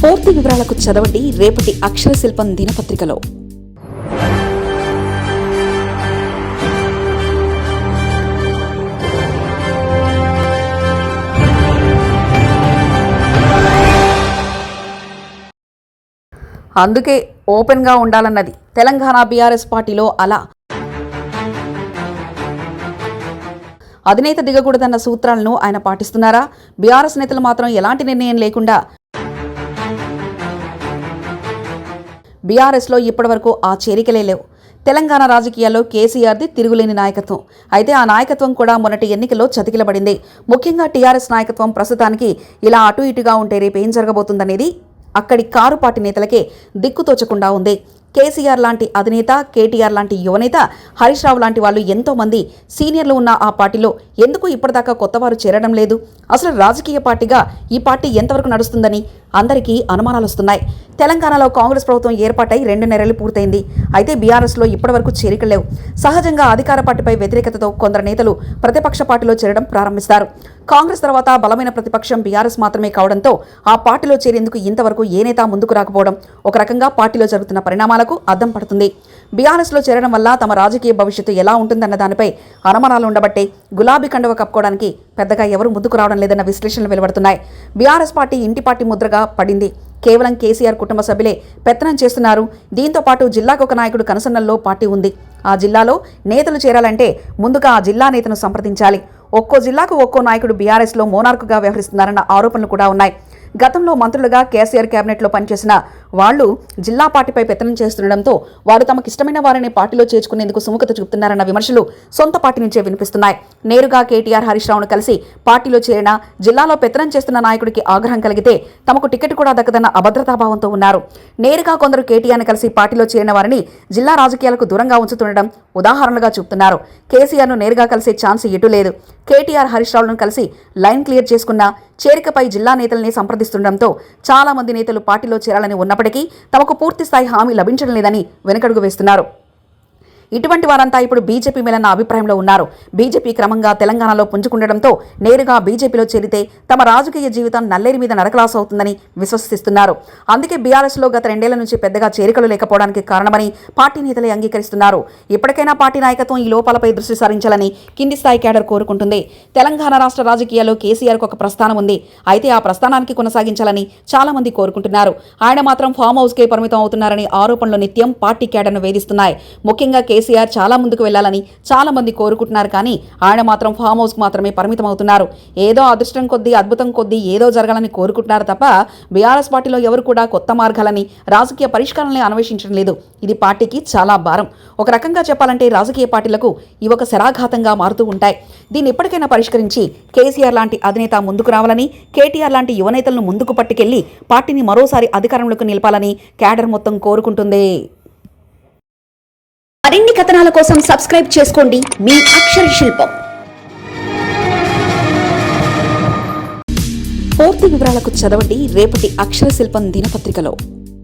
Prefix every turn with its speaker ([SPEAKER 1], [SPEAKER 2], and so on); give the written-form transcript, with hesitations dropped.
[SPEAKER 1] పూర్తి వివరాలకు చదవండి రేపటి అక్షర శిల్పం దినపత్రికలో. అందుకే ఓపెన్గా ఉండాలన్నది తెలంగాణ బీఆర్ఎస్ పార్టీలో అలా. అధినేత దిగకూడదన్న సూత్రాలను ఆయన పాటిస్తున్నారా? బీఆర్ఎస్ నేతలు మాత్రం ఎలాంటి నిర్ణయం లేకుండా బీఆర్ఎస్లో ఇప్పటివరకు ఆ చేరికలే లేవు. తెలంగాణ రాజకీయాల్లో కేసీఆర్ది తిరుగులేని నాయకత్వం. అయితే ఆ నాయకత్వం కూడా మొన్నటి ఎన్నికల్లో చతికిలబడింది. ముఖ్యంగా టీఆర్ఎస్ నాయకత్వం ప్రస్తుతానికి ఇలా అటు ఇటుగా ఉంటే రేపేం జరగబోతుందనేది అక్కడి కారు పార్టీ నేతలకే దిక్కుతోచకుండా ఉంది. కేసీఆర్ లాంటి అధినేత, కేటీఆర్ లాంటి యువనేత, హరీష్ రావు లాంటి వాళ్ళు ఎంతో మంది సీనియర్లు ఉన్న ఆ పార్టీలో ఎందుకు ఇప్పటిదాకా కొత్తవారు చేరడం లేదు? అసలు రాజకీయ పార్టీగా ఈ పార్టీ ఎంతవరకు నడుస్తుందని అందరికీ అనుమానాలు వస్తున్నాయి. తెలంగాణలో కాంగ్రెస్ ప్రభుత్వం ఏర్పాటై 2 నెలలు పూర్తయింది. అయితే బీఆర్ఎస్లో ఇప్పటివరకు చేరికలు లేవు. సహజంగా అధికార పార్టీపై వ్యతిరేకతతో కొందరు నేతలు ప్రతిపక్ష పార్టీలో చేరడం ప్రారంభిస్తారు. కాంగ్రెస్ తర్వాత బలమైన ప్రతిపక్షం బీఆర్ఎస్ మాత్రమే కావడంతో ఆ పార్టీలో చేరేందుకు ఇంతవరకు ఏ నేత ముందుకు రాకపోవడం ఒక రకంగా పార్టీలో జరుగుతున్న పరిణామాలకు అద్దం పడుతుంది. బీఆర్ఎస్లో చేరడం వల్ల తమ రాజకీయ భవిష్యత్తు ఎలా ఉంటుందన్న దానిపై అనుమానాలు ఉండబట్టే గులాబీ కండువ కప్పుకోవడానికి పెద్దగా ఎవరు ముందుకు రావడం లేదన్న విశ్లేషణలు వెలువడుతున్నాయి. బీఆర్ఎస్ పార్టీ ఇంటి పార్టీ ముద్రగా పడింది. కేవలం కేసీఆర్ కుటుంబ సభ్యులే పెత్తనం చేస్తున్నారు. దీంతో పాటు జిల్లాకు ఒక నాయకుడు కనసన్నల్లో పార్టీ ఉంది. ఆ జిల్లాలో నేతలు చేరాలంటే ముందుగా ఆ జిల్లా నేతను సంప్రదించాలి. ఒక్కో జిల్లాకు ఒక్కో నాయకుడు బీఆర్ఎస్లో మోనార్కుగా వ్యవహరిస్తున్నారన్న ఆరోపణలు కూడా ఉన్నాయి. గతంలో మంత్రులుగా కేసీఆర్ కేబినెట్లో పనిచేసిన వాళ్లు జిల్లా పార్టీపై పెత్తనం చేస్తుండటంతో వారు తమకిష్టమైన వారిని పార్టీలో చేర్చుకునేందుకు సుముఖత చూపుతున్నారన్న విమర్శలు సొంత పార్టీ నుంచే వినిపిస్తున్నాయి. నేరుగా కేటీఆర్, హరీష్ రావును కలిసి పార్టీలో చేరిన జిల్లాలో పెత్తనం చేస్తున్న నాయకుడికి ఆగ్రహం కలిగితే తమకు టికెట్ కూడా దక్కదన్న అభద్రతాభావంతో ఉన్నారు. నేరుగా కొందరు కేటీఆర్ని కలిసి పార్టీలో చేరిన వారిని జిల్లా రాజకీయాలకు దూరంగా ఉంచుతుండడం ఉదాహరణగా చూపుతున్నారు. కేసీఆర్ను నేరుగా కలిసే ఛాన్స్ ఎటు లేదు. కేటీఆర్, హరీష్ రావులను కలిసి లైన్ క్లియర్ చేసుకున్న చేరికపై జిల్లా నేతల్ని సంప్రదిస్తుండటంతో చాలా మంది నేతలు పార్టీలో చేరాలని ఉన్నప్పటికీ తమకు పూర్తిస్థాయి హామీ లభించడం లేదని వెనకడుగు వేస్తున్నారు. ఇటువంటి వారంతా ఇప్పుడు బీజేపీ మేలన్న అభిప్రాయంలో ఉన్నారు. బీజేపీ క్రమంగా తెలంగాణలో పుంజుకుండడంతో నేరుగా బీజేపీలో చేరితే తమ రాజకీయ జీవితం నల్లేరి మీద నడకలాస అవుతుందని విశ్వసిస్తున్నారు. అందుకే బీఆర్ఎస్లో గత 2 ఏళ్ల నుంచి పెద్దగా చేరికలు లేకపోవడానికి కారణమని పార్టీ నేతలే అంగీకరిస్తున్నారు. ఇప్పటికైనా పార్టీ నాయకత్వం ఈ లోపాలపై దృష్టి సారించాలని కింది స్థాయి క్యాడర్ కోరుకుంటుంది. తెలంగాణ రాష్ట్ర రాజకీయాల్లో కేసీఆర్కు ఒక ప్రస్థానం ఉంది. అయితే ఆ ప్రస్థానానికి కొనసాగించాలని చాలా మంది కోరుకుంటున్నారు. ఆయన మాత్రం ఫామ్ హౌస్కే పరిమితం అవుతున్నారని ఆరోపణలు నిత్యం పార్టీ క్యాడర్ను వేధిస్తున్నాయి. ముఖ్యంగా కేసీఆర్ చాలా ముందుకు వెళ్లాలని చాలా మంది కోరుకుంటున్నారు. కానీ ఆయన మాత్రం ఫామ్ హౌస్కు మాత్రమే పరిమితం అవుతున్నారు. ఏదో అదృష్టం కొద్దీ, అద్భుతం కొద్దీ ఏదో జరగాలని కోరుకుంటున్నారు తప్ప బీఆర్ఎస్ పార్టీలో ఎవరు కూడా కొత్త మార్గాలని, రాజకీయ పరిష్కారాలని అన్వేషించడం లేదు. ఇది పార్టీకి చాలా భారం. ఒక రకంగా చెప్పాలంటే రాజకీయ పార్టీలకు ఇవి ఒక శరాఘాతంగా మారుతూ ఉంటాయి. దీన్ని ఎప్పటికైనా పరిష్కరించి కేసీఆర్ లాంటి అధినేత ముందుకు రావాలని, కేటీఆర్ లాంటి యువనేతలను ముందుకు పట్టుకెళ్లి పార్టీని మరోసారి అధికారంలోకి నిలపాలని క్యాడర్ మొత్తం కోరుకుంటుంది. మరిన్ని కథనాల కోసం సబ్స్క్రైబ్ చేసుకోండి మీ అక్షర శిల్పం. పూర్తి వివరాలకు చదవండి రేపటి అక్షర శిల్పం దినపత్రికలో.